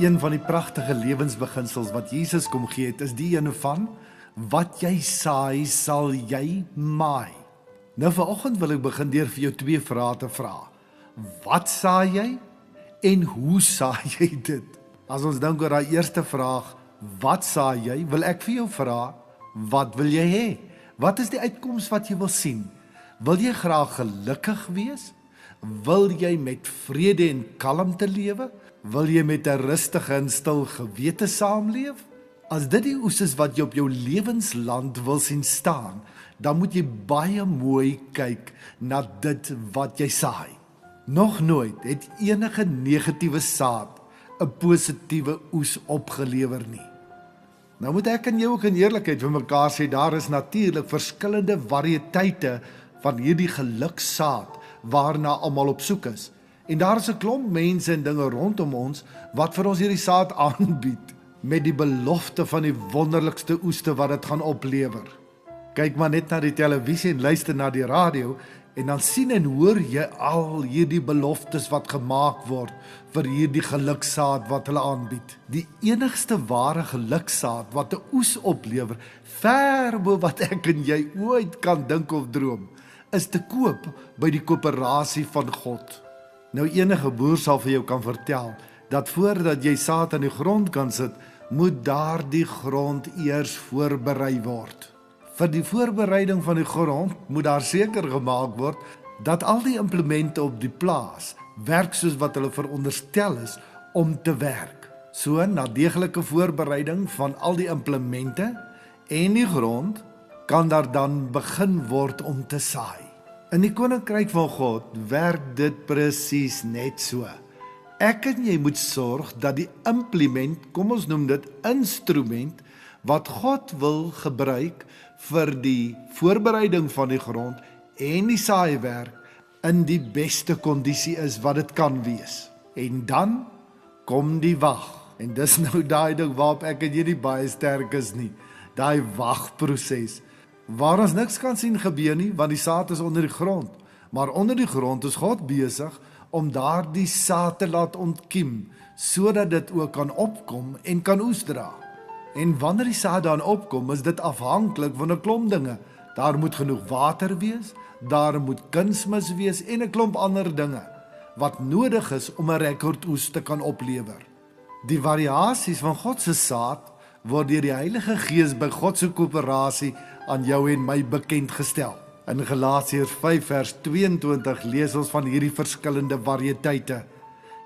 Een van die pragtige lewensbeginsels wat Jesus kom gee het, is die ene van, wat jy saai, sal jy maai. Nou vanoggend wil ek begin deur vir jou 2 vrae te vra. Wat saai jy en hoe saai jy dit? As ons dink oor daai eerste vraag, wat saai jy, wil ek vir jou vra, wat wil jy hê? Wat is die uitkoms wat jy wil sien? Wil jy graag gelukkig wees? Wil jy met vrede en kalmte lewe? Wil jy met 'n rustige en stil gewete saamleef? As dit die oes is wat jy op jou lewensland wil sien staan, dan moet jy baie mooi kyk na dit wat jy saai. Nog nooit het enige negatiewe saad 'n positiewe oes opgelewer nie. Nou moet ek en jy ook in eerlikheid vir mekaar sê, daar is natuurlik verskillende variëteite van hierdie geluksaad waarna almal op soek is. En daar is 'n klomp mense en dinge rondom ons wat vir ons hierdie saad aanbied met die belofte van die wonderlikste oeste wat dit gaan oplewer. Kyk maar net na die televisie en luister na die radio en dan sien en hoor jy al hierdie beloftes wat gemaak word vir hierdie geluksaad wat hulle aanbied. Die enigste ware geluksaad wat 'n oes oplewer, ver bo wat ek en jy ooit kan dink of droom, is te koop by die koöperasie van God. Nou enige boer sal vir jou kan vertel, dat voordat jy saad in die grond kan sit, moet daardie grond eers voorberei word. Vir die voorbereiding van die grond moet daar seker gemaak word, dat al die implemente op die plaas werk soos wat hulle veronderstel is om te werk. So, na deeglike voorbereiding van al die implemente en die grond, kan daar dan begin word om te saai. In die koninkryk van God werk dit presies net so. Ek en jy moet sorg dat die implement, kom ons noem dit instrument, wat God wil gebruik vir die voorbereiding van die grond en die saaiwerk in die beste kondisie is wat dit kan wees. En dan kom die wag. En dis nou daai ding waarop ek en jy nie baie sterk is nie. Daai wagproses. Waar ons niks kan sien gebeur nie, want die saad is onder die grond. Maar onder die grond is God besig om daardie saad te laat ontkiem, sodat dit ook kan opkom en kan oes dra. En wanneer die saad dan opkom, is dit afhanklik van 'n klomp dinge. Daar moet genoeg water wees, daar moet kunsmis wees en 'n klomp ander dinge, wat nodig is om 'n rekordoes te kan oplewer. Die variasies van God se saad word deur die Heilige Gees by God se koöperasie aan jou en my bekend gestel. In Galasiërs 5 vers 22 lees ons van hierdie verskillende variëteite.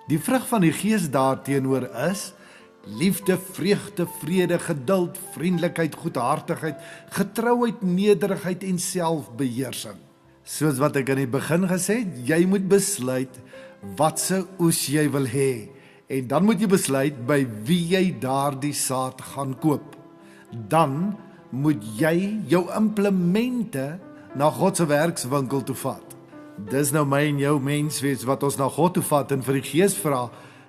Die vrug van die Gees daarteenoor is liefde, vreugde, vrede, geduld, vriendelikheid, goedhartigheid, getrouheid, nederigheid en selfbeheersing. Soos wat ek in die begin gesê het, jy moet besluit wat se oes jy wil hê. En dan moet jy besluit by wie jy daardie saad gaan koop. Dan moet jy jou implemente na God se werkswinkel toe vat. Dis nou my en jou menswees wat ons na God toe vat en vir die Gees vra,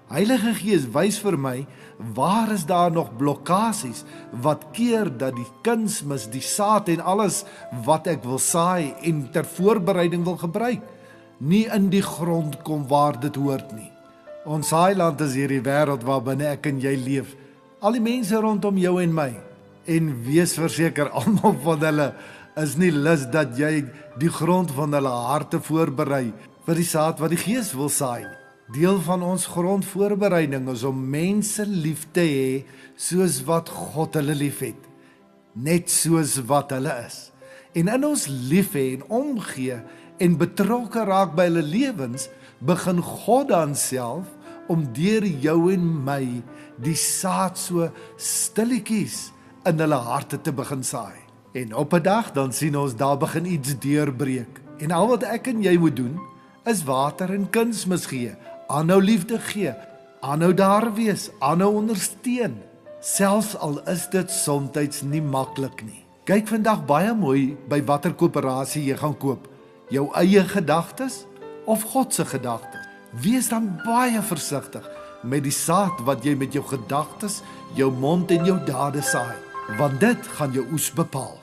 Heilige Gees, wys vir my, waar is daar nog blokkasies wat keer dat die kunsmis, die saad en alles wat ek wil saai en ter voorbereiding wil gebruik, nie in die grond kom waar dit hoort nie. Ons saailand is hierdie wêreld waarbinne ek en jy leef. Al die mense rondom jou en my. En wees verseker, almal van hulle is nie lus dat jy die grond van hulle harte voorberei vir die saad wat die Gees wil saai. Deel van ons grondvoorbereiding is om mense lief te hê soos wat God hulle liefhet. Net soos wat hulle is. En in ons lief hê en omgee en betrokke raak by hulle lewens, begin God dan self om deur jou en my die saad so stilletjies in hulle harte te begin saai. En op 'n dag dan sien ons daar begin iets deurbreek. En al wat ek en jy moet doen, is water en kunsmis gee, aanhou liefde gee, aanhou daar wees, aanhou ondersteun, selfs al is dit soms nie maklik nie. Kyk vandag baie mooi by watter koöperasie jy gaan koop, jou eie gedagtes of God se gedagtes. Wees dan baie versigtig met die saad wat jy met jou gedagtes, jou mond en jou dade saai, want dit gaan jou oes bepaal.